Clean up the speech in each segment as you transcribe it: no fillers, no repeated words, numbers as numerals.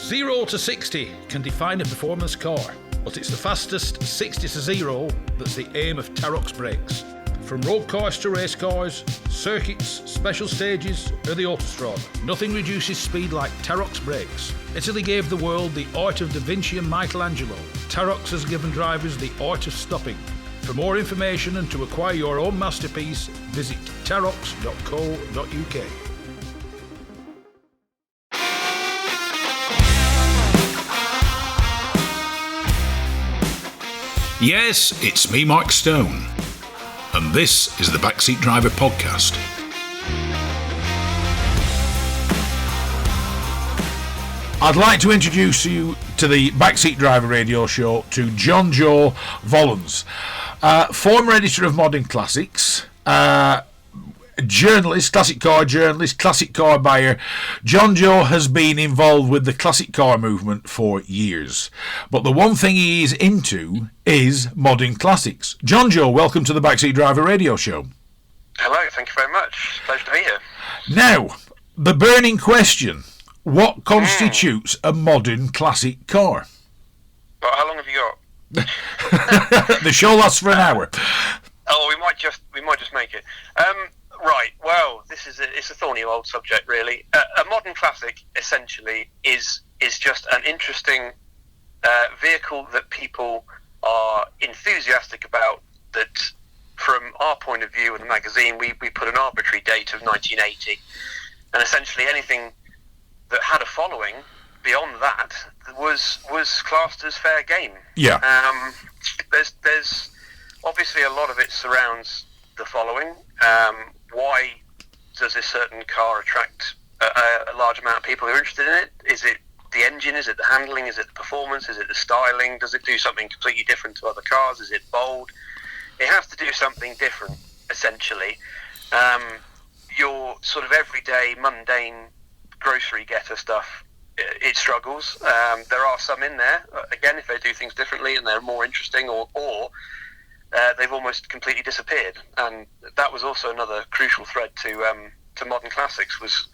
0 to 60 can define a performance car, but it's the fastest 60 to 0 that's the aim of Tarok's brakes. From road cars to race cars, circuits, special stages, or the autostrada, nothing reduces speed like Tarok's brakes. Italy gave the world the art of Da Vinci and Michelangelo. Tarok's has given drivers the art of stopping. For more information and to acquire your own masterpiece, visit tarox.co.uk. Yes, it's me, Mike Stone, and this is the Backseat Driver Podcast. I'd like to introduce you to the Backseat Driver radio show to John Joe Vollans, former editor of Modern Classics, journalist, classic car buyer. John Joe has been involved with the classic car movement for years, but the one thing he is into is modern classics. John Joe, welcome to the Backseat Driver radio show. Hello, thank you very much. Pleasure to be here. Now, the burning question: what constitutes a modern classic car? Well, how long have you got? The show lasts for an hour. Oh, we might just make it. Right, well, it's a thorny old subject, really. A modern classic, essentially, is just an interesting vehicle that people are enthusiastic about, that, from our point of view in the magazine, we put an arbitrary date of 1980, and essentially anything that had a following beyond that was classed as fair game. Yeah. There's obviously a lot of it surrounds the following. Why does a certain car attract a large amount of people who are interested in it? Is it the engine? Is it the handling? Is it the performance? Is it the styling? Does it do something completely different to other cars? Is it bold? It has to do something different, essentially. Your sort of everyday, mundane grocery getter stuff, it struggles. There are some in there, again, if they do things differently and they're more interesting, or they've almost completely disappeared. And that was also another crucial thread to modern classics, was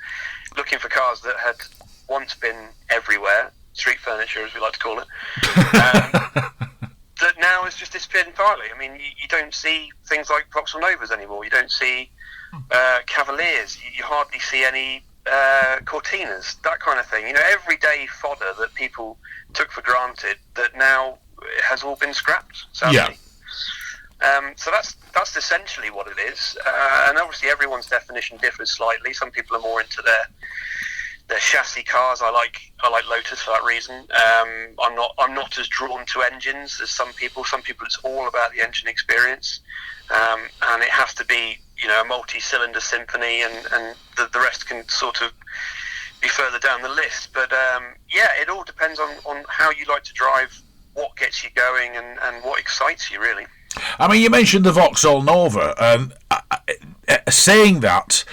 looking for cars that had once been everywhere, street furniture as we like to call it, that now has just disappeared entirely. I mean, you don't see things like Vauxhall Novas anymore. You don't see Cavaliers. You hardly see any Cortinas, that kind of thing. You know, everyday fodder that people took for granted, that now has all been scrapped, sadly. Yeah. So that's essentially what it is, and obviously everyone's definition differs slightly. Some people are more into their chassis cars. I like Lotus for that reason. I'm not as drawn to engines as some people. Some people, it's all about the engine experience, and it has to be, you know, a multi-cylinder symphony, and the rest can sort of be further down the list. But yeah, it all depends on how you like to drive, what gets you going, and what excites you, really. I mean, you mentioned the Vauxhall Nova, and saying that,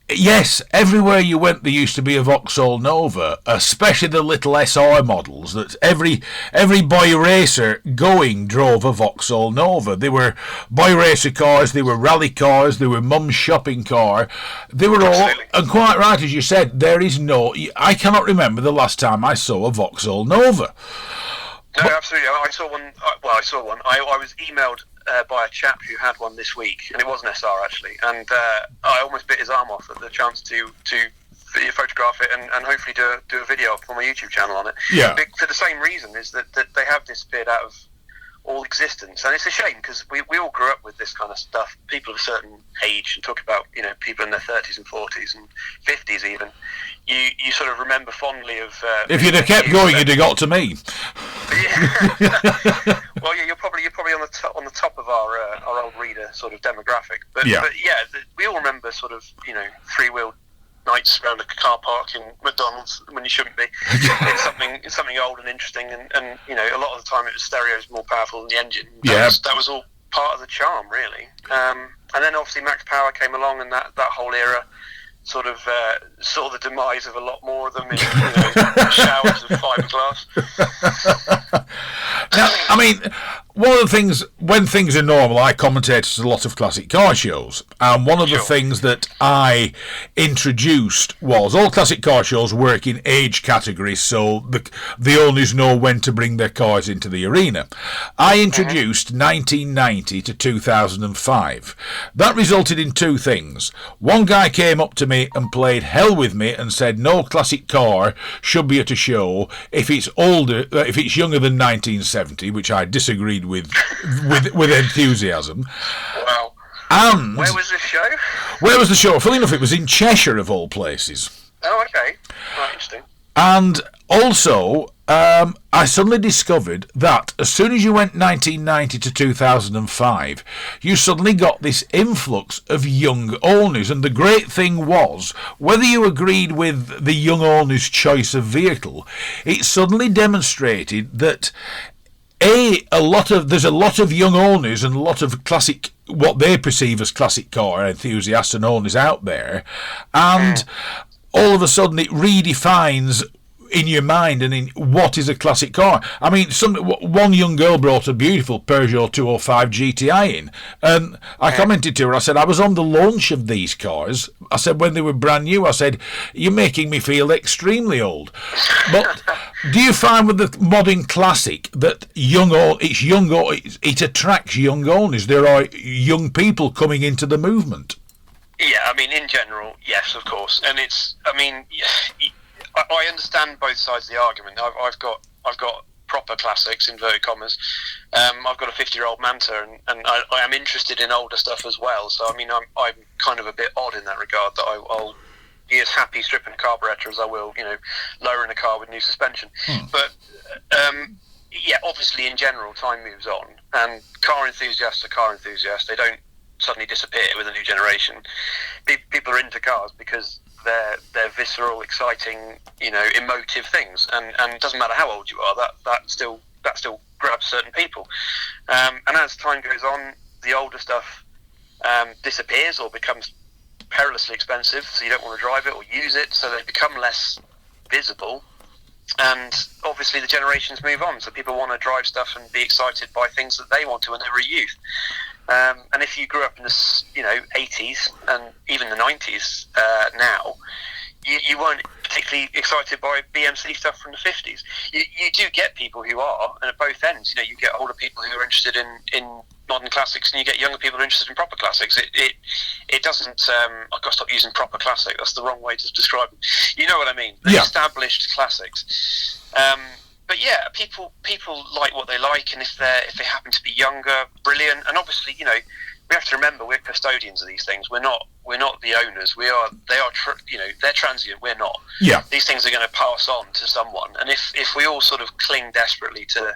yes, everywhere you went there used to be a Vauxhall Nova, especially the little SR models, that every boy racer going drove a Vauxhall Nova. They were boy racer cars, they were rally cars, they were mum's shopping car. They were all, and quite right, as you said, I cannot remember the last time I saw a Vauxhall Nova. No, absolutely. I saw one. I was emailed by a chap who had one this week, and it was an SR actually, and I almost bit his arm off at the chance to photograph it and hopefully do a video for my YouTube channel on it. Yeah. For the same reason, is that they have disappeared out of all existence, and it's a shame, because we all grew up with this kind of stuff. People of a certain age, and talk about, you know, people in their 30s and 40s and 50s even. You sort of remember fondly of. If you'd have kept going, you'd have got to me. Yeah. Well, yeah, you're probably on the top of our old reader sort of demographic. But yeah, we all remember sort of, you know, three-wheeled nights around a car park in McDonald's when you shouldn't be. It's something old and interesting, and you know, a lot of the time it was stereos more powerful than the engine. That was all part of the charm, really. And then obviously Max Power came along, and that whole era sort of saw the demise of a lot more of them in, you know, showers of fiberglass. Now, I mean, one of the things, when things are normal, I commentate at a lot of classic car shows. And one of the things that I introduced was all classic car shows work in age categories, so the owners know when to bring their cars into the arena. I introduced 1990 to 2005. That resulted in two things. One guy came up to me and played hell with me and said no classic car should be at a show if it's younger than 1970, which I disagreed with enthusiasm. Wow. And where was this show? Where was the show? Funny enough, it was in Cheshire, of all places. Oh, okay. Right, interesting. And also, I suddenly discovered that as soon as you went 1990 to 2005, you suddenly got this influx of young owners. And the great thing was, whether you agreed with the young owner's choice of vehicle, it suddenly demonstrated that there's a lot of young owners and a lot of classic, what they perceive as classic car enthusiasts and owners out there, and all of a sudden it redefines in your mind and in what is a classic car. I mean, one young girl brought a beautiful Peugeot 205 GTI in, and I commented to her, I said, I was on the launch of these cars. I said, when they were brand new, I said, you're making me feel extremely old. But do you find with the modern classic that it attracts young owners? There are young people coming into the movement. Yeah, I mean, in general, yes, of course. And I understand both sides of the argument. I've got proper classics, inverted commas. I've got a 50-year-old Manta, and I am interested in older stuff as well. So I mean, I'm kind of a bit odd in that regard. That I'll be as happy stripping a carburetor as I will, lowering a car with new suspension. But yeah, obviously, in general, time moves on, and car enthusiasts are car enthusiasts. They don't suddenly disappear with a new generation. People are into cars because they're visceral, exciting, emotive things, and it doesn't matter how old you are, that still grabs certain people. And as time goes on, the older stuff disappears or becomes perilously expensive, so you don't want to drive it or use it, so they become less visible. And obviously the generations move on, so people want to drive stuff and be excited by things that they want to when they were a youth. And if you grew up in the 80s and even the 90s now, you weren't particularly excited by BMC stuff from the 50s. You do get people who are, and at both ends, you get older people who are interested in modern classics, and you get younger people who are interested in proper classics. It doesn't. I've got to stop using proper classic. That's the wrong way to describe them. You know what I mean? The established classics. But yeah, people like what they like, and if they happen to be younger, brilliant. And obviously, we have to remember we're custodians of these things. We're not the owners. They're transient. We're not. Yeah. These things are going to pass on to someone, and if we all sort of cling desperately to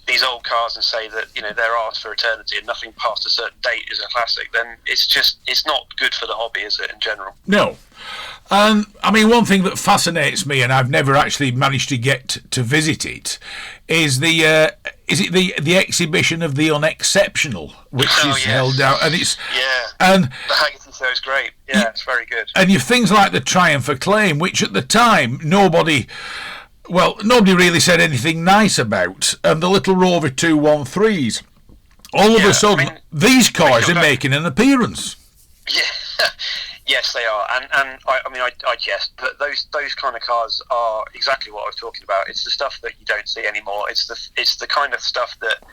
these old cars and say that they're ours for eternity and nothing past a certain date is a classic, then it's not good for the hobby, is it, in general? No. I mean, one thing that fascinates me, and I've never actually managed to get to visit it, is the exhibition of the unexceptional, which is held down, and it's and the Haggerty show is great. Yeah, it's very good. And you've things like the Triumph Acclaim, which at the time nobody really said anything nice about, and the little Rover 213s. All of a sudden, these cars are making an appearance. Yeah. Yes, they are, and I jest, but those kind of cars are exactly what I was talking about. It's the stuff that you don't see anymore. It's the kind of stuff that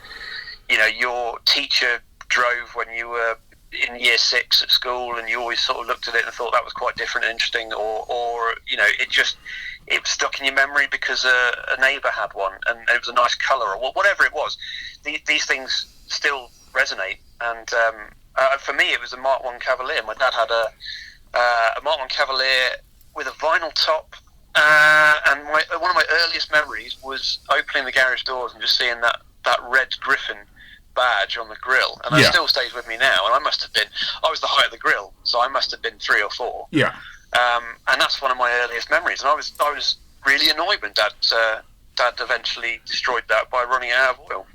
your teacher drove when you were in year 6 at school, and you always sort of looked at it and thought that was quite different and interesting, or it was stuck in your memory because a neighbour had one and it was a nice colour, or whatever it was. These things still resonate, and for me it was a Mark 1 Cavalier. My dad had a Mark 1 Cavalier with a vinyl top, and one of my earliest memories was opening the garage doors and just seeing that red Griffin badge on the grille, and it still stays with me now. And I was the height of the grille, so I must have been 3 or 4. Yeah. And that's one of my earliest memories. And I was really annoyed when Dad eventually destroyed that by running out of oil.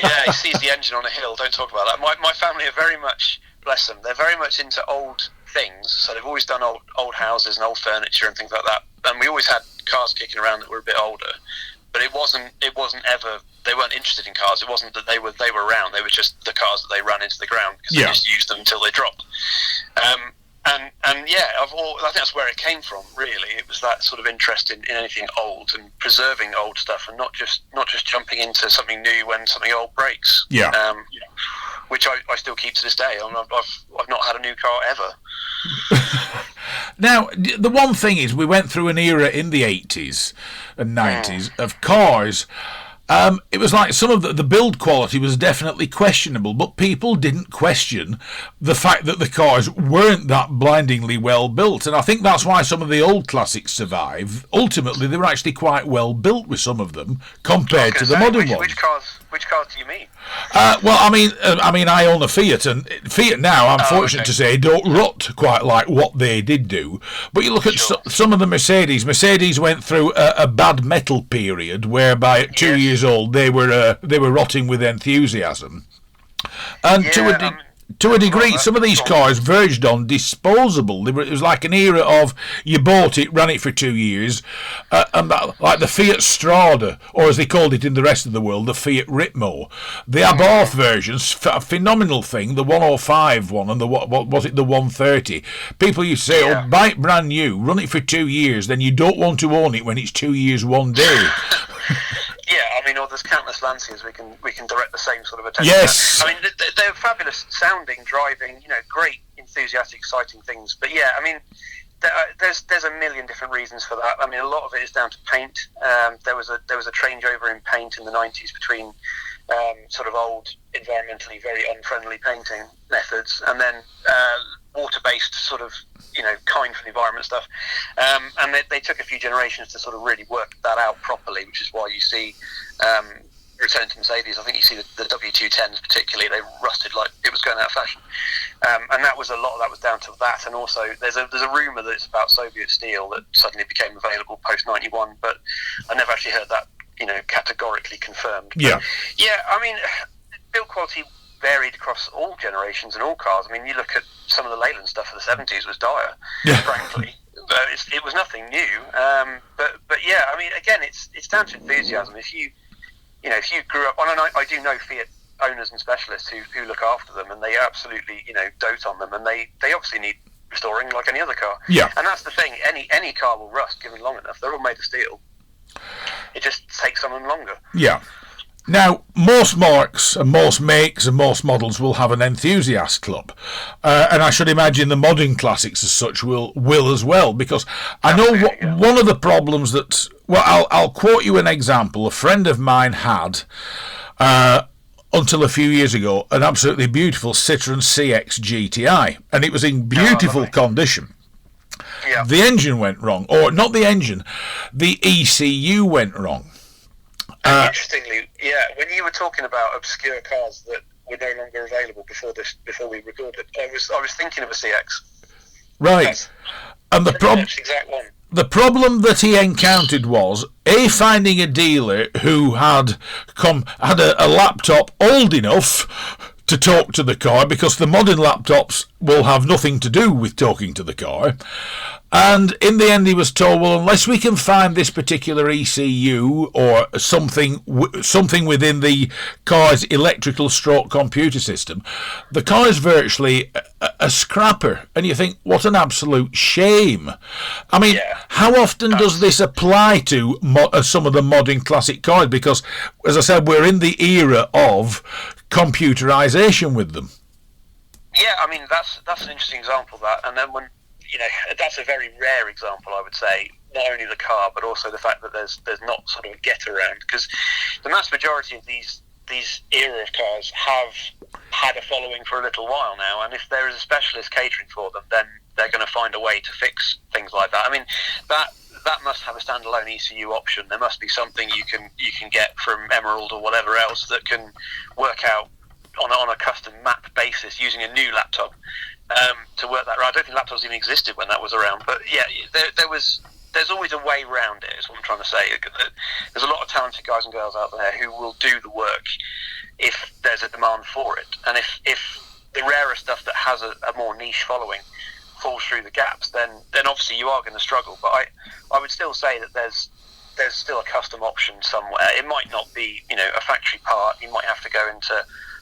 Yeah, he sees the engine on a hill. Don't talk about that. My family are very much, bless them, they're very much into old things. So they've always done old houses and old furniture and things like that. And we always had cars kicking around that were a bit older. But it wasn't ever they weren't interested in cars. It wasn't that they were around. They were just the cars that they ran into the ground because they just used them until they dropped. And yeah, I think that's where it came from. Really, it was that sort of interest in anything old and preserving old stuff, and not just jumping into something new when something old breaks. Yeah. Which I still keep to this day. I've not had a new car ever. Now, the one thing is, we went through an era in the 80s and 90s of cars. It was like some of the build quality was definitely questionable, but people didn't question the fact that the cars weren't that blindingly well built. And I think that's why some of the old classics survive. Ultimately, they were actually quite well built with some of them compared to the modern ones. Which cars do you mean? Well, I mean, I own a Fiat, and Fiat now, I'm fortunate to say, don't rot quite like what they did do. But you look at some of the Mercedes. Mercedes went through a bad metal period, whereby at 2 years old they were rotting with enthusiasm, and to a degree, some of these cars verged on disposable. It was like an era of you bought it, ran it for 2 years, and that, like the Fiat Strada, or as they called it in the rest of the world, the Fiat Ritmo. The Abarth versions, a phenomenal thing, the 105 one and the what was it, the 130. People used to say, buy it brand new, run it for 2 years, then you don't want to own it when it's 2 years one day. Yeah, I mean, or there's countless Lancias we can direct the same sort of attention. Yes. I mean, they're fabulous sounding, driving, great, enthusiastic, exciting things. But yeah, I mean, there's a million different reasons for that. I mean, a lot of it is down to paint. There was a changeover in paint in the 90s between sort of old, environmentally very unfriendly painting methods, and then water-based sort of, kind for the environment stuff. And they took a few generations to sort of really work that out properly, which is why you see, returning to Mercedes, I think you see the W210s particularly, they rusted like it was going out of fashion. And that was a lot of that was down to that. And also there's a rumour that it's about Soviet steel that suddenly became available post-91, but I never actually heard that, categorically confirmed. But, yeah, I mean, build quality varied across all generations and all cars. I mean, you look at some of the Leyland stuff of the 70s was dire, frankly. It was nothing new. But yeah, I mean, again, it's down to enthusiasm. If you grew up on, and I do know Fiat owners and specialists who look after them, and they absolutely, dote on them, and they obviously need restoring like any other car. Yeah. And that's the thing. Any car will rust given long enough. They're all made of steel. It just takes some of them longer. Yeah. Now, most marques and most makes and most models will have an enthusiast club, and I should imagine the modern classics as such will as well, because I know one of the problems that, well, I'll quote you an example. A friend of mine had, until a few years ago, an absolutely beautiful Citroen CX GTI, and it was in beautiful condition. Yeah. The engine went wrong, or not the engine, the ECU went wrong. Interestingly, when you were talking about obscure cars that were no longer available before we recorded, I was thinking of a CX. Right. Yes. And the problem that he encountered was finding a dealer who had a laptop old enough to talk to the car, because the modern laptops will have nothing to do with talking to the car. And in the end he was told, well, unless we can find this particular ECU or something within the car's electrical stroke computer system, the car is virtually a scrapper. And you think, what an absolute shame. I mean, how often does this apply to some of the modern classic cars? Because, as I said, we're in the era of computerization with them. Yeah, I mean, that's an interesting example, that. And then when, that's a very rare example, I would say, not only the car, but also the fact that there's not sort of a get around, because the mass majority of these era of cars have had a following for a little while now, and if there is a specialist catering for them, then they're going to find a way to fix things like that. I mean, that must have a standalone ECU option. There must be something you can get from Emerald or whatever else that can work out on a custom map basis using a new laptop to work that. I don't think laptops even existed when that was around, but yeah, there's always a way around it, is what I'm trying to say. There's a lot of talented guys and girls out there who will do the work if there's a demand for it, and if the rarer stuff that has a more niche following falls through the gaps, then obviously you are going to struggle. But I would still say that there's there's still a custom option somewhere. It might not be, a factory part. You might have to go into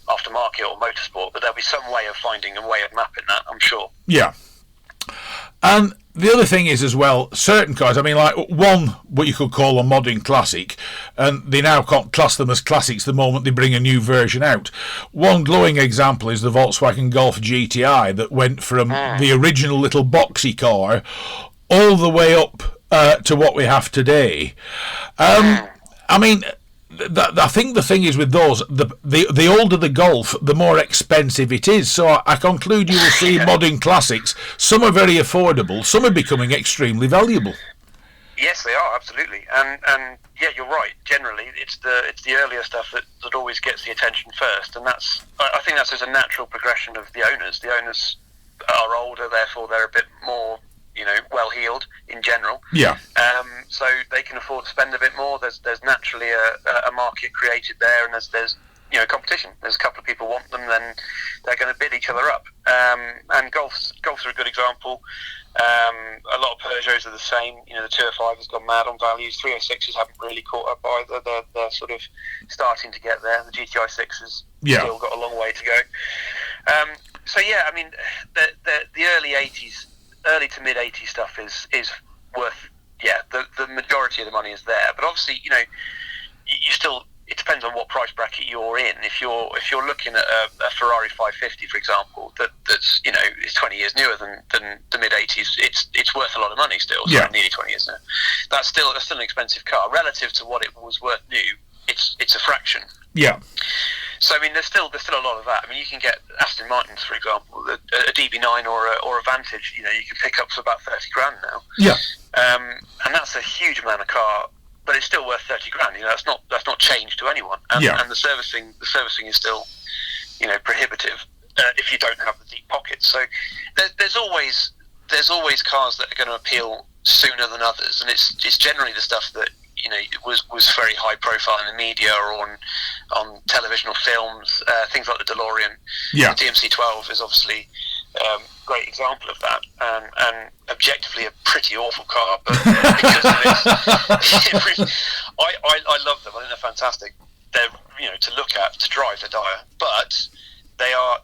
aftermarket or motorsport, but there'll be some way of finding a way of mapping that, I'm sure. Yeah. And the other thing is as well, certain cars, I mean, like one, what you could call a modern classic, and they now can't class them as classics the moment they bring a new version out. One glowing example is the Volkswagen Golf GTI that went from the original little boxy car all the way up to what we have today. I mean, I think the thing is with those, the older the Golf, the more expensive it is. So I conclude you will see modern classics. Some are very affordable. Some are becoming extremely valuable. Yes, they are, absolutely. And yeah, you're right. Generally, it's the earlier stuff that always gets the attention first. And I think that's just a natural progression of the owners. The owners are older, therefore they're a bit more, well-heeled in general. Yeah. So they can afford to spend a bit more. There's naturally a market created there, and there's competition. There's a couple of people want them, then they're going to bid each other up. And Golfs are a good example. A lot of Peugeots are the same. The 205 has gone mad on values. 306s haven't really caught up either. They're sort of starting to get there. The GTI 6 has still got a long way to go. So yeah, I mean, the early to mid 80s stuff is worth, the majority of the money is there. But obviously, you still, it depends on what price bracket you're in. If you're looking at a Ferrari 550, for example, that's is 20 years newer than the mid 80s, it's worth a lot of money still. So nearly 20 years now. That's still an expensive car relative to what it was worth new. It's a fraction. Yeah. So I mean, there's still a lot of that. I mean, you can get Aston Martins, for example, a DB9 or a Vantage. You can pick up for about 30 grand now. Yeah. And that's a huge amount of car, but it's still worth 30 grand. That's not changed to anyone. And, and the servicing is still, prohibitive if you don't have the deep pockets. So there's always cars that are going to appeal sooner than others, and it's generally the stuff that was very high profile in the media or on television or films, things like the DeLorean. Yeah. The DMC-12 is obviously a great example of that, and objectively a pretty awful car, but because of its, I love them. I think they're fantastic. They're to look at, to drive, they're dire, but they are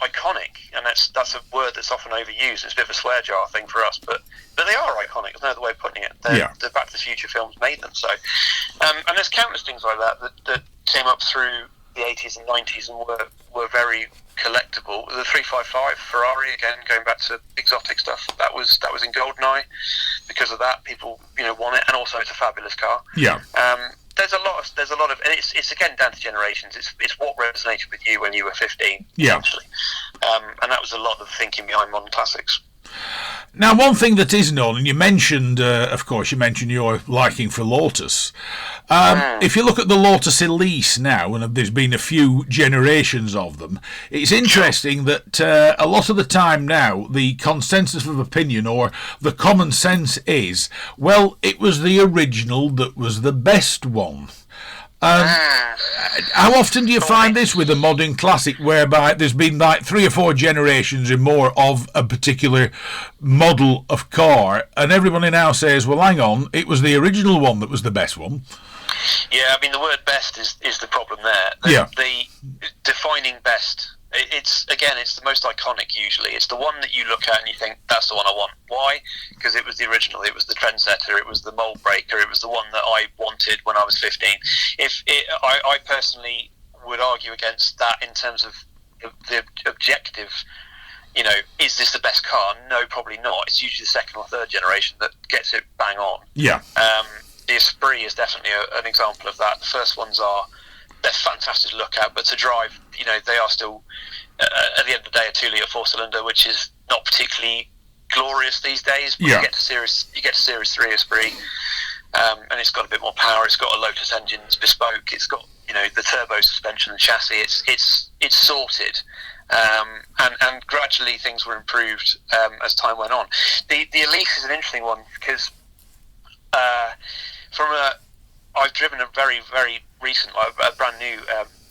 iconic, and that's a word that's often overused. It's a bit of a swear jar thing for us, but they are iconic. There's no other way of putting it. The Back to the Future films made them so. And there's countless things like that came up through the 80s and 90s and were very collectible. The 355 Ferrari, again, going back to exotic stuff, that was in Goldeneye. Because of that, people want it, and also it's a fabulous car. Yeah. There's a lot of, and it's again down to generations. It's what resonated with you when you were 15, essentially. And that was a lot of the thinking behind modern classics. Now, one thing that is known, and you mentioned, of course, your liking for Lotus. If you look at the Lotus Elise now, and there's been a few generations of them, it's interesting that a lot of the time now, the consensus of opinion or the common sense is, well, it was the original that was the best one. How often do you find this with a modern classic, whereby there's been like 3 or 4 generations or more of a particular model of car, and everybody now says, well, hang on, it was the original one that was the best one? Yeah, I mean, the word best is the problem there. The defining best, it's the most iconic usually. It's the one that you look at and you think, that's the one I want. Why? Because it was the original, it was the trendsetter, it was the mold breaker, it was the one that I wanted when I was 15. I personally would argue against that in terms of the objective. Is this the best car? No, probably not. It's usually the second or third generation that gets it bang on. Yeah. The Esprit is definitely an example of that. The first ones they're fantastic to look at, but to drive, they are still, at the end of the day, a 2-litre 4-cylinder, which is not particularly glorious these days. But you get to Series 3 Esprit, and it's got a bit more power. It's got a Lotus engine, it's bespoke. It's got the turbo suspension and chassis. It's sorted, and gradually things were improved as time went on. The Elise is an interesting one because I've driven a very, very recent, a brand new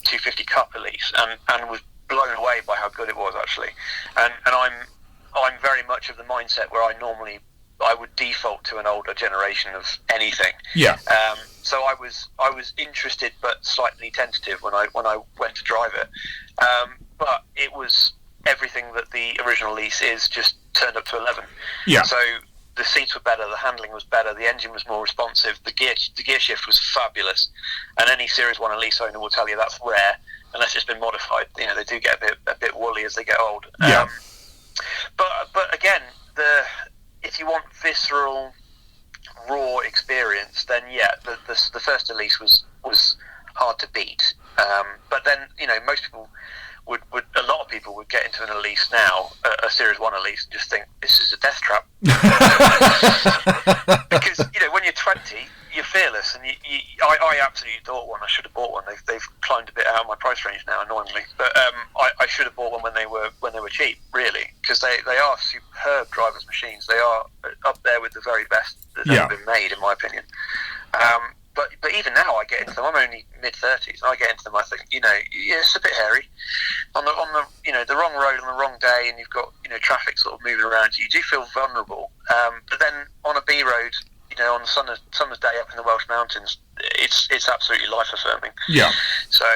250 Cup Elise, and was blown away by how good it was actually. And I'm very much of the mindset where I normally would default to an older generation of anything. Yeah. So I was interested but slightly tentative when I went to drive it. But it was everything that the original lease is, just turned up to 11. Yeah. So the seats were better, the handling was better, the engine was more responsive, the gear shift was fabulous. And any Series 1 and lease owner will tell you that's rare, unless it's been modified. You know, they do get a bit woolly as they get old. Yeah. But again, if you want visceral, raw experience, then yeah, the first Elise was hard to beat. But then, you know, most people would a lot of people would get into an Elise now, a Series 1 Elise, and just think this is a death trap. Because, you know, when you're 20, you're fearless, and I absolutely adore one. I should have bought one. They've climbed a bit out of my price range now, annoyingly. But I should have bought one when they were cheap, really, because they are superb drivers' machines. They are up there with the very best that's ever been made, in my opinion. But even now, I get into them. I'm only mid-30s. I get into them. I think, you know, yeah, it's a bit hairy on the you know, the wrong road on the wrong day, and you've got, you know, traffic sort of moving around you. You do feel vulnerable. But then on a B road, you know, on a summer's day up in the Welsh mountains, it's absolutely life affirming. Yeah. So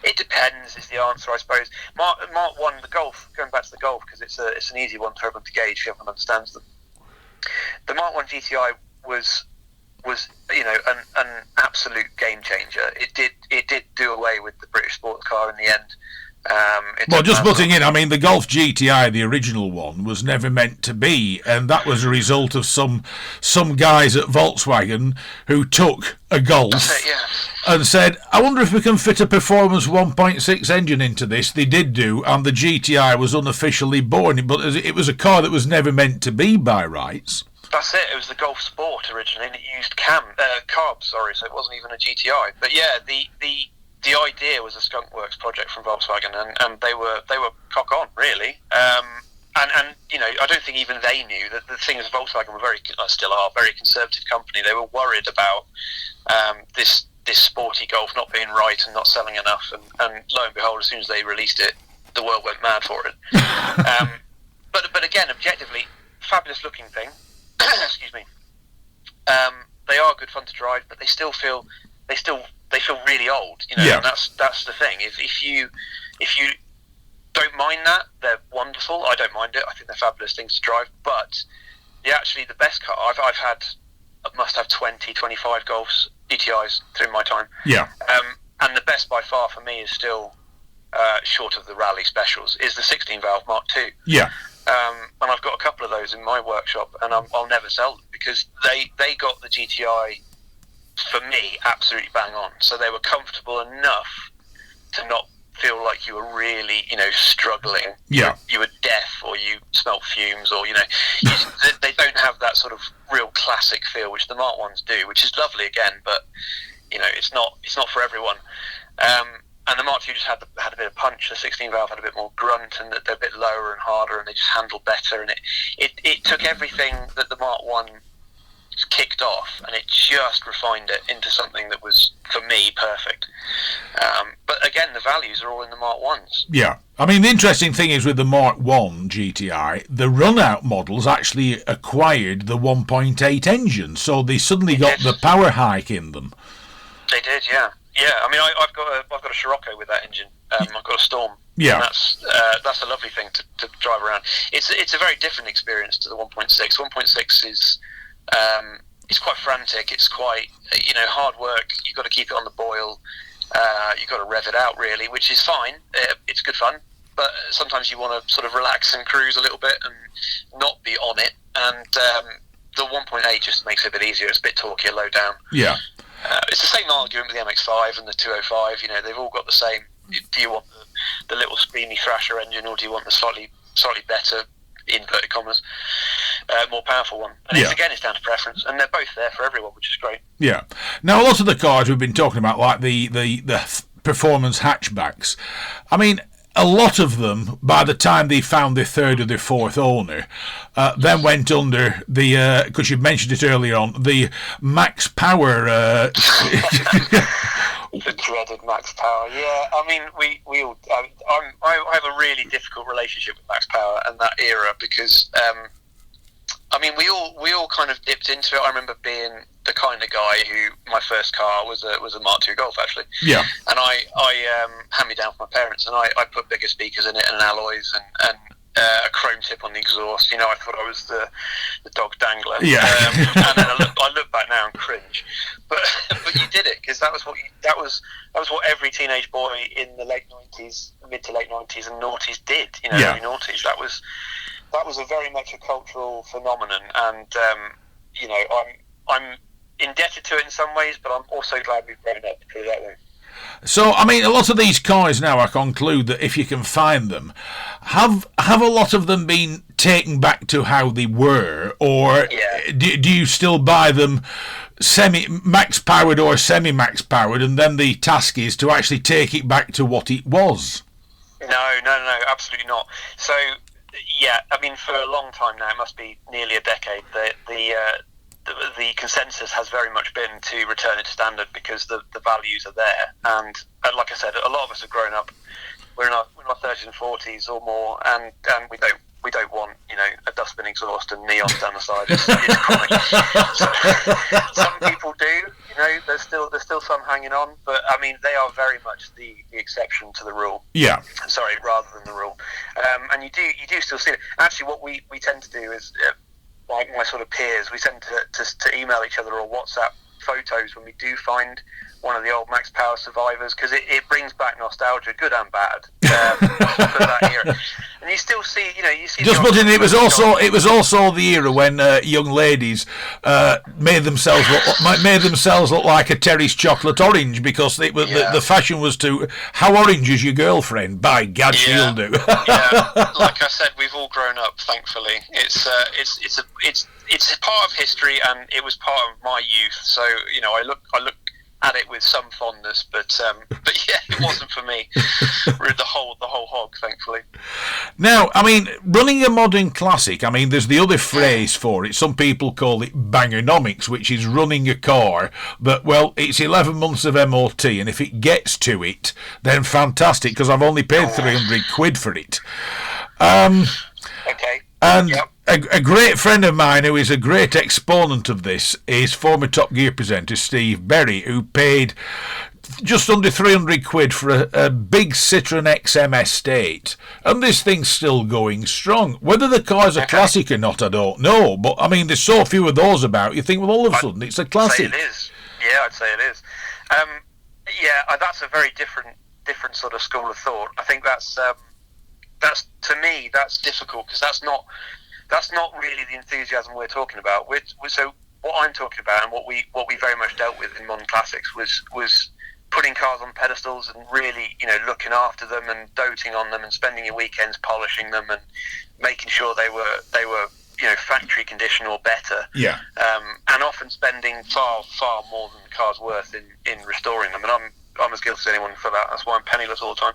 it depends is the answer, I suppose. Mark 1, the Golf. Going back to the Golf, because it's an easy one for everyone to gauge if everyone understands them. The Mark 1 GTI was you know, an absolute game changer. It did do away with the British sports car in the end. Well, just putting in, I mean, the Golf GTI, the original one, was never meant to be, and that was a result of some guys at Volkswagen who took a Golf and said, I wonder if we can fit a performance 1.6 engine into this. They did do, and the GTI was unofficially born, but it was a car that was never meant to be by rights. That's it. It was the Golf Sport originally, and it used carbs. Sorry, so it wasn't even a GTI. But yeah, the idea was a Skunk Works project from Volkswagen, and they were cock on, really. And you know, I don't think even they knew that the thing is, Volkswagen were still are a very conservative company. They were worried about this sporty Golf not being right and not selling enough, and lo and behold, as soon as they released it, the world went mad for it. But again, objectively, fabulous looking thing. Excuse me. They are good fun to drive, but they feel really old. You know, yeah. And that's the thing. If you don't mind that, they're wonderful. I don't mind it. I think they're fabulous things to drive. But the best car I must have 20, 25 Golfs, GTIs through my time. Yeah. And the best by far for me is still, short of the rally specials, is the 16 valve Mark II. Yeah. And I've got a couple of those in my workshop, and I'll never sell them because they got the GTI, for me, absolutely bang on. So they were comfortable enough to not feel like you were really, you know, struggling. Yeah. You were deaf, or you smelt fumes, or, you know, they don't have that sort of real classic feel, which the Mark ones do, which is lovely again, but, you know, it's not for everyone. And the Mark II just had a bit of punch. The 16 valve had a bit more grunt, and they're a bit lower and harder, and they just handled better. And it took everything that the Mark I kicked off, and it just refined it into something that was, for me, perfect. But again, the values are all in the Mark Is. Yeah. I mean, the interesting thing is with the Mark I GTI, the run-out models actually acquired the 1.8 engine, so they suddenly got the power hike in them. They did, yeah. Yeah, I mean, I've got a Scirocco with that engine. I've got a Storm. Yeah, and that's a lovely thing to drive around. It's a very different experience to the 1.6. 1.6 is it's quite frantic. It's quite, you know, hard work. You've got to keep it on the boil. You've got to rev it out, really, which is fine. It's good fun, but sometimes you want to sort of relax and cruise a little bit and not be on it. And the 1.8 just makes it a bit easier. It's a bit torquier, low down. Yeah. It's the same argument with the MX-5 and the 205. You know, they've all got the same. Do you want the little screamy Thrasher engine, or do you want the slightly better, inverted commas, more powerful one? And it's down to preference, and they're both there for everyone, which is great. Yeah. Now, a lot of the cars we've been talking about, like the performance hatchbacks, I mean, a lot of them, by the time they found their third or their fourth owner, then went under the, because you mentioned it earlier on, the max power. The dreaded Max Power. Yeah, I mean, we all. I have a really difficult relationship with Max Power and that era because I mean, we all kind of dipped into it. I remember being the kind of guy who my first car was a Mark II Golf, actually. Yeah. And I hand me down from my parents, and I put bigger speakers in it and alloys and a chrome tip on the exhaust. I thought I was the dog dangler. Yeah. And then I look back now and cringe. But you did it, because that was what every teenage boy in the late 90s, mid to late 90s and noughties did. Early noughties. That was a very much a cultural phenomenon, and I'm indebted to it in some ways, but I'm also glad we've grown up, to put it that way. So, I mean, a lot of these cars now, I conclude that if you can find them, have a lot of them been taken back to how they were, or do you still buy them max powered or semi-max powered, and then the task is to actually take it back to what it was? No, absolutely not. So, yeah, I mean, for a long time now, it must be nearly a decade, the consensus has very much been to return it to standard, because the values are there, and like I said, a lot of us have grown up. We're in our 30s and 40s or more, and we don't want a dustbin exhaust and neons down the side. It's chronic. So, some people do. There's still some hanging on, but I mean, they are very much the exception to the rule. Yeah. Sorry, rather than the rule. And you do still see it. Actually, what we tend to do is, like my sort of peers, we tend to email each other or WhatsApp photos when we do find one of the old Max Power Survivors, because it brings back nostalgia, good and bad, for that era. And you still see, you see. Just putting it was also the era when young ladies made themselves look like a Terry's chocolate orange, because the fashion was to, how orange is your girlfriend? By Gad, she'll do. Like I said, we've all grown up, thankfully. It's part of history, and it was part of my youth. So I look at it with some fondness, but yeah, it wasn't for me. the whole hog, thankfully. Now, I mean, running a modern classic, I mean, there's the other phrase for it. Some people call it bangernomics, which is running a car that, well, it's 11 months of MOT, and if it gets to it, then fantastic, because I've only paid 300 quid for it. Okay. And a great friend of mine who is a great exponent of this is former Top Gear presenter Steve Berry, who paid just under 300 quid for a big Citroen XM Estate, and this thing's still going strong. Whether the car's a classic or not, I don't know, but I mean, there's so few of those about, you think, well, all of a sudden it's a classic. I'd say it is. Yeah, I'd say it is. That's a very different sort of school of thought. I think that's to me, that's difficult, because that's not really the enthusiasm we're talking about. So what I'm talking about, and what we very much dealt with in modern classics, was putting cars on pedestals and really looking after them and doting on them and spending your weekends polishing them and making sure they were factory condition or better. Yeah. And often spending far more than the car's worth in restoring them. And I'm as guilty as anyone for that. That's why I'm penniless all the time.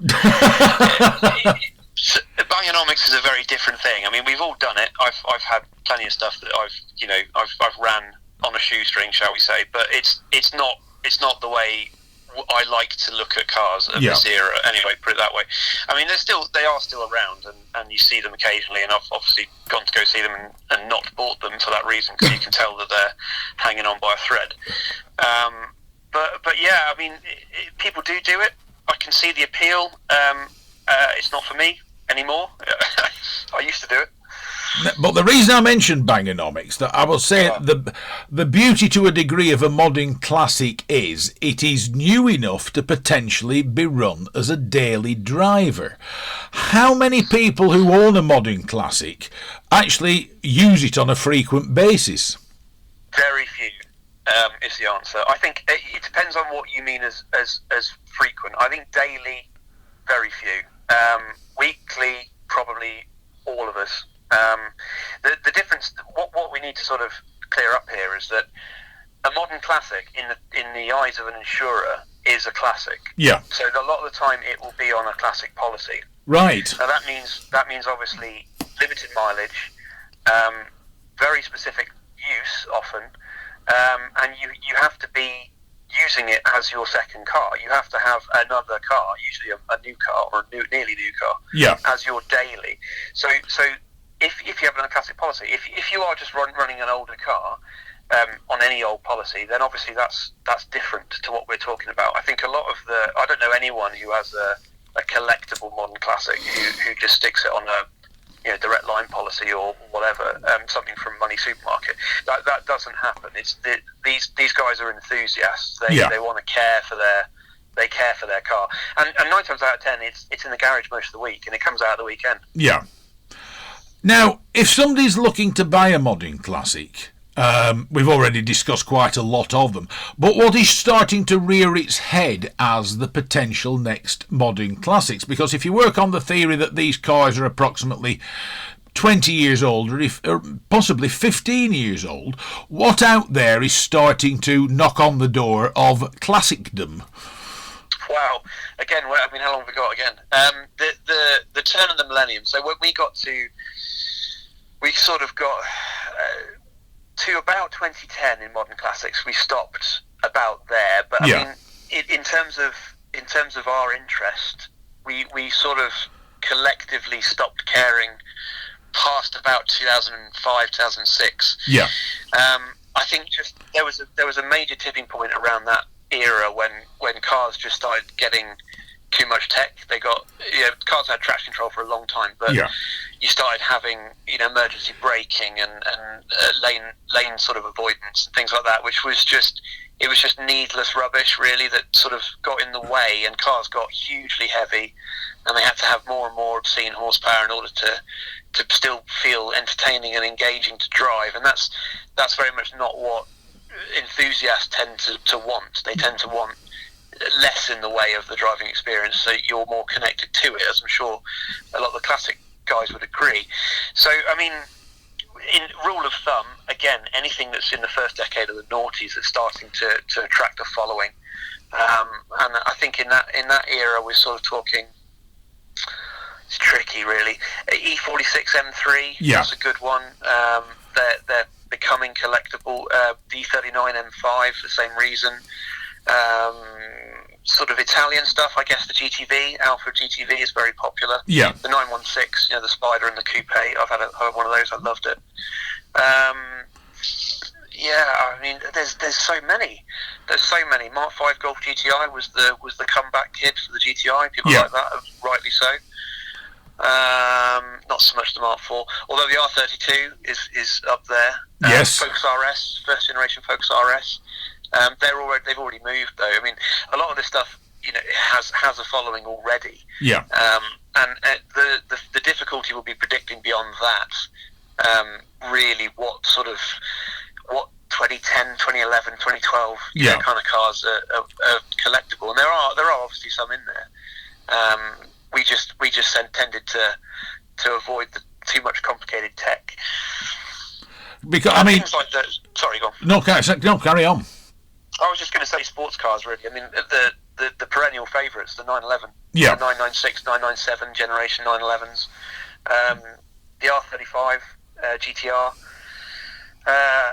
Bangernomics is a very different thing. I mean, we've all done it. I've had plenty of stuff that I've ran on a shoestring, shall we say? But it's not the way I like to look at cars of this era. Anyway, put it that way. I mean, they are still around, and you see them occasionally. And I've obviously gone to go see them and not bought them for that reason, because you can tell that they're hanging on by a thread. But yeah, I mean, people do it. I can see the appeal. It's not for me anymore. I used to do it. But the reason I mentioned bangernomics, that I will say the beauty to a degree of a modern classic is it is new enough to potentially be run as a daily driver. How many people who own a modern classic actually use it on a frequent basis? Very few is the answer. I think it depends on what you mean as frequent. I think daily, very few. Weekly, probably all of us. The difference, what we need to sort of clear up here, is that a modern classic, in the eyes of an insurer, is a classic. Yeah. So a lot of the time, it will be on a classic policy. Right. Now that means obviously limited mileage, very specific use often, and you have to be using it as your second car. You have to have another car, usually a new car or a nearly new car, as your daily. So if you have an unclassic policy, if you are just running an older car on any old policy, then obviously that's different to what we're talking about. I think a lot of I don't know anyone who has a collectible modern classic who just sticks it on a direct line policy or whatever, something from Money Supermarket. That doesn't happen. It's these guys are enthusiasts. They want to care for their car, and 9 times out of 10 it's in the garage most of the week, and it comes out at the weekend. Yeah. Now, if somebody's looking to buy a modern classic, we've already discussed quite a lot of them, but what is starting to rear its head as the potential next modern classics? Because if you work on the theory that these cars are approximately 20 years old, or possibly 15 years old, what out there is starting to knock on the door of classicdom? Wow. Again, I mean, how long have we got again? The turn of the millennium. So when we sort of got to about 2010 in modern classics, we stopped about there. But I mean, in terms of our interest, we sort of collectively stopped caring past about 2005, 2006. Yeah. I think just there was a major tipping point around that era when cars just started getting too much tech. They got cars had traction control for a long time, but you started having emergency braking and lane sort of avoidance and things like that, which was just needless rubbish really that sort of got in the way, and cars got hugely heavy, and they had to have more and more obscene horsepower in order to still feel entertaining and engaging to drive, and that's very much not what enthusiasts tend to want. They tend to want less in the way of the driving experience, so you're more connected to it, as I'm sure a lot of the classic guys would agree. So, I mean, in rule of thumb, again, anything that's in the first decade of the noughties is starting to attract a following, and I think in that era we're sort of talking. It's tricky, really. E46 M3, that's a good one. They're becoming collectible. The E39 M5, for the same reason. Sort of Italian stuff, I guess. The GTV, Alfa GTV, is very popular. Yeah. The 916, the Spider and the Coupe. I've had one of those. I loved it. I mean, there's so many. There's so many. Mark 5 Golf GTI was the comeback kid for the GTI. People like that, rightly so. Not so much the Mark 4, although the R32 is up there. Yes. Focus RS, first generation Focus RS. They've already moved though. I mean, a lot of this stuff, has a following already. Yeah. And the difficulty will be predicting beyond that. Really, what 2010, 2011, 2012 kind of cars are collectible, and there are obviously some in there. We just tended to avoid the too much complicated tech. Because I mean, things like sorry, go on. No, carry on. I was just going to say sports cars, really. I mean, the perennial favourites, the 911, the 996, 997 generation 911s, the R35 GTR,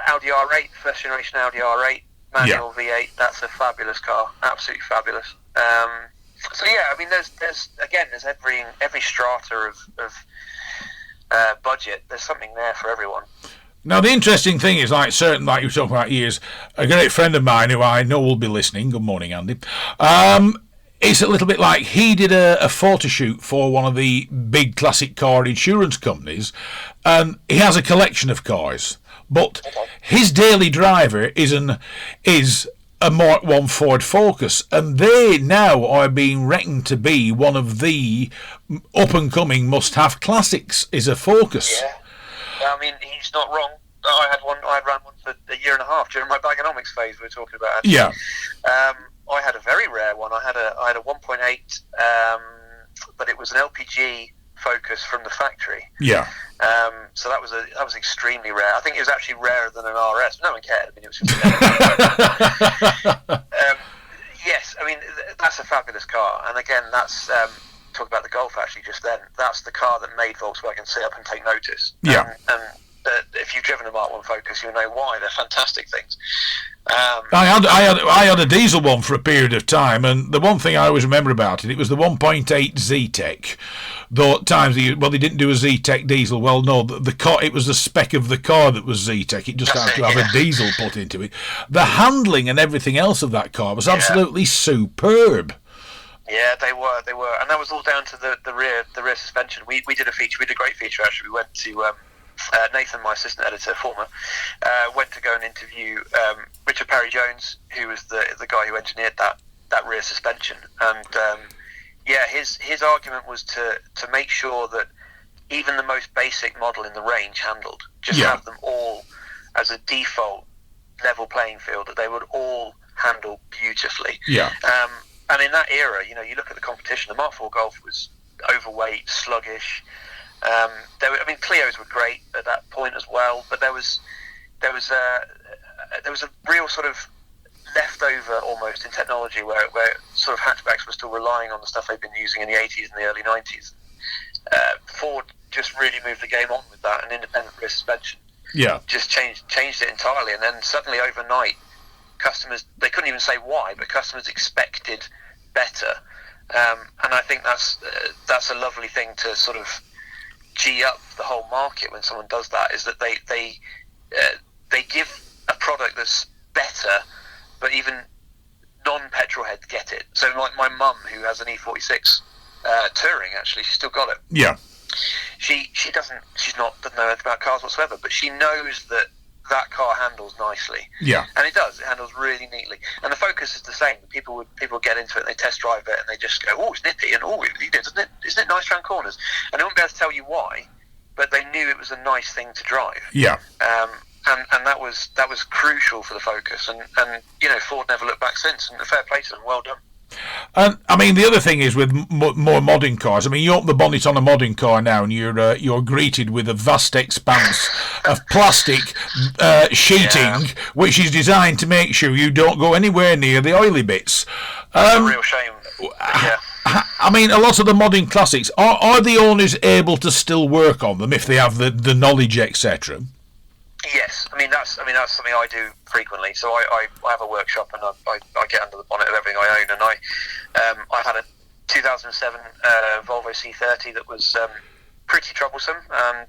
Audi R8, first generation Audi R8, manual V8. That's a fabulous car, absolutely fabulous. So I mean, there's every strata of budget. There's something there for everyone. Now, the interesting thing is, like you were talking about years, a great friend of mine who I know will be listening, good morning, Andy, it's a little bit like he did a photo shoot for one of the big classic car insurance companies, and he has a collection of cars, but his daily driver is a Mark 1 Ford Focus, and they now are being reckoned to be one of the up-and-coming must-have classics, is a Focus. Yeah. I mean, he's not wrong. I ran one for a year and a half during my Baganomics phase we were talking about. Actually. Yeah. I had a very rare one. I had a 1.8, but it was an LPG Focus from the factory. Yeah. So that was extremely rare. I think it was actually rarer than an RS. No one cared. I mean, it was just. Yes, I mean that's a fabulous car, and again, that's. Talk about the Golf actually just then. That's the car that made Volkswagen sit up and take notice. Yeah. And if you've driven a Mark 1 Focus, you'll know why. They're fantastic things. I had a diesel one for a period of time, and the one thing I always remember about it was the 1.8 Z-Tech, Though at times, they didn't do a Z-Tech diesel. Well, no, the car, it was the spec of the car that was Z-Tech. It just had to have a diesel put into it. The handling and everything else of that car was absolutely superb. Yeah, they were, and that was all down to the rear suspension. We did a feature. We did a great feature actually. We went to Nathan, my assistant editor, went to go and interview Richard Perry Jones, who was the guy who engineered that rear suspension, and his argument was to make sure that even the most basic model in the range handled, have them all as a default level playing field, that they would all handle beautifully. Yeah. And in that era, you look at the competition. The Mark IV Golf was overweight, sluggish. Clios were great at that point as well, but there was a real sort of leftover almost in technology where sort of hatchbacks were still relying on the stuff they've been using in the 80s and the early 90s. Ford just really moved the game on with that, and independent rear suspension. Yeah. Just changed it entirely, and then suddenly overnight, customers, they couldn't even say why, but customers expected better, and I think that's a lovely thing to sort of G up the whole market when someone does that, is that they give a product that's better, but even non-petrol heads get it. So like my mum, who has an E46 Touring, actually, she's still got it. Yeah. She doesn't know anything about cars whatsoever, but she knows that car handles nicely. Yeah. And it does. It handles really neatly. And the Focus is the same. People would get into it and they test drive it and they just go, oh, it's nippy, and isn't it nice round corners? And they wouldn't be able to tell you why, but they knew it was a nice thing to drive. Yeah. And that was crucial for the Focus. And Ford never looked back since. And fair play to them. Well done. And the other thing is with more modern cars. You open the bonnet on a modern car now, and you're greeted with a vast expanse of plastic sheeting, which is designed to make sure you don't go anywhere near the oily bits. It's a real shame. Yeah. A lot of the modern classics, are the owners able to still work on them if they have the knowledge, etc.? Yes, that's something I do frequently. So I have a workshop, and I get under the bonnet of everything I own. And I had a 2007 Volvo C30 that was pretty troublesome, and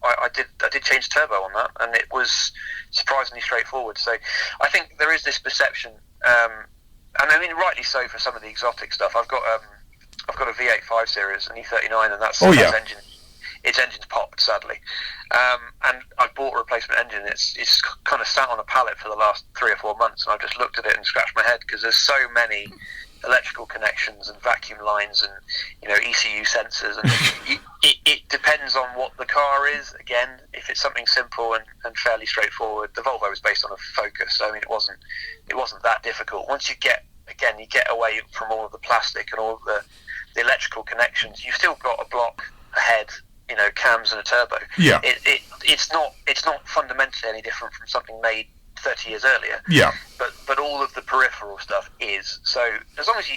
I did change turbo on that, and it was surprisingly straightforward. So I think there is this perception, and rightly so for some of the exotic stuff. I've got a V8 5 Series, an E39, and that's engine. Its engine's popped, sadly, and I bought a replacement engine. It's kind of sat on a pallet for the last 3 or 4 months, and I've just looked at it and scratched my head, because there's so many electrical connections and vacuum lines and ECU sensors, and it depends on what the car is. Again, if it's something simple and fairly straightforward, the Volvo was based on a Focus, so it wasn't that difficult. Once you get away from all of the plastic and all of the electrical connections, you've still got a block ahead, cams and a turbo. Yeah. It's not fundamentally any different from something made 30 years earlier. Yeah. But all of the peripheral stuff is. So as long as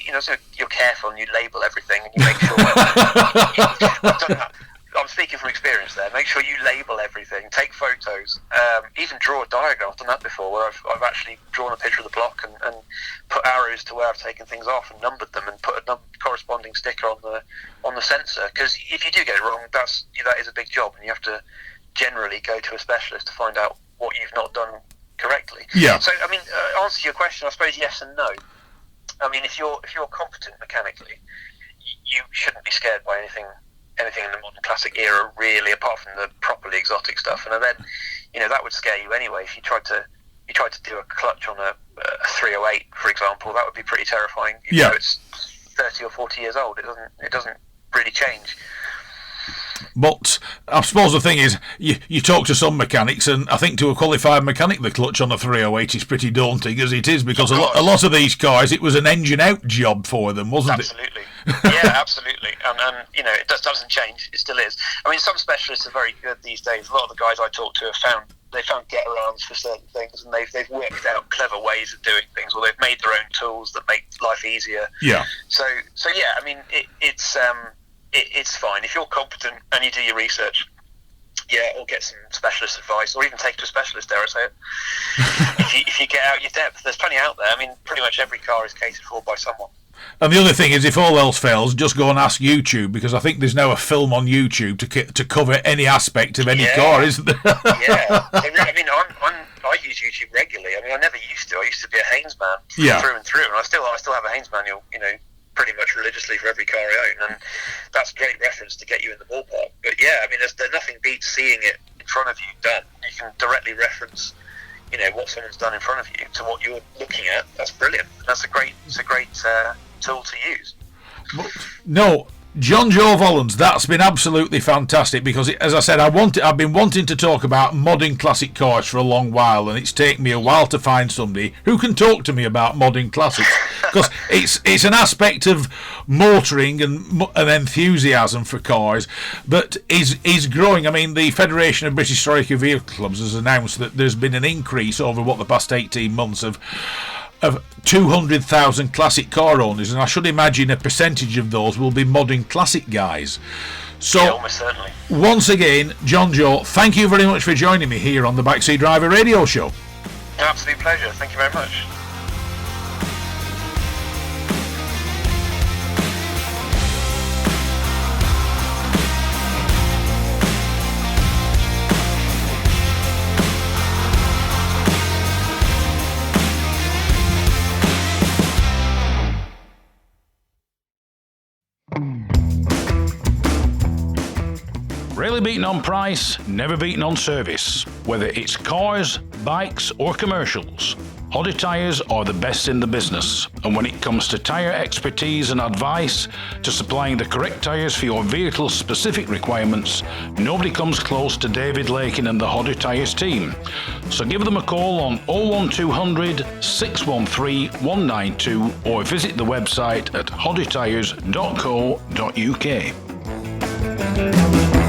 you're careful and you label everything and you make sure. I've done that. I'm speaking from experience there. Make sure you label everything. Take photos. Even draw a diagram. I've done that before, where I've actually drawn a picture of the block and put arrows to where I've taken things off and numbered them, and put a corresponding sticker on the sensor. Because if you do get it wrong, that is a big job, and you have to generally go to a specialist to find out what you've not done correctly. Yeah. So answer your question, I suppose yes and no. If you're competent mechanically, you shouldn't be scared by anything in the modern classic era, really, apart from the properly exotic stuff. And then, that would scare you anyway. If you tried to do a clutch on a 308, for example, that would be pretty terrifying. Even though it's 30 or 40 years old, it doesn't really change. But I suppose the thing is, you talk to some mechanics, and I think to a qualified mechanic, the clutch on a 308 is pretty daunting, as it is, because a lot of these cars, it was an engine out job for them, wasn't it? Absolutely. Yeah, absolutely. And it doesn't change. It still is. Some specialists are very good these days. A lot of the guys I talk to have found get-arounds for certain things, and they've worked out clever ways of doing things, or they've made their own tools that make life easier. Yeah. So yeah, it's fine if you're competent and you do your research. Yeah, or get some specialist advice, or even take it to a specialist, dare I say it. if you get out your depth, there's plenty out there. Pretty much every car is catered for by someone. And the other thing is, if all else fails, just go and ask YouTube, because I think there's now a film on YouTube to cover any aspect of any car, isn't there? Yeah. I mean, I use YouTube regularly. I mean, I never used to. I used to be a Haynes man through and through, and I still have a Haynes manual, pretty much religiously for every car I own, and that's a great reference to get you in the ballpark. But yeah, I mean, there's nothing beats seeing it in front of you done. You can directly reference what someone's done in front of you to what you're looking at. That's brilliant. It's a great tool to use. No, John Joe Vollans, that's been absolutely fantastic, because as I said, I've been wanting to talk about modding classic cars for a long while, and it's taken me a while to find somebody who can talk to me about modding classics, because it's an aspect of motoring and enthusiasm for cars that is growing. I mean, the Federation of British Historical Vehicle Clubs has announced that there's been an increase over the past 18 months of 200,000 classic car owners, and I should imagine a percentage of those will be modding classic guys. So, almost certainly. Once again, John Joe, thank you very much for joining me here on the Backseat Driver Radio Show. Absolute pleasure. Thank you very much. Rarely beaten on price, never beaten on service. Whether it's cars, bikes or commercials, Hodder Tyres are the best in the business. And when it comes to tyre expertise and advice to supplying the correct tyres for your vehicle's specific requirements, nobody comes close to David Lakin and the Hodder Tyres team. So give them a call on 01200 613 192 or visit the website at hoddertyres.co.uk.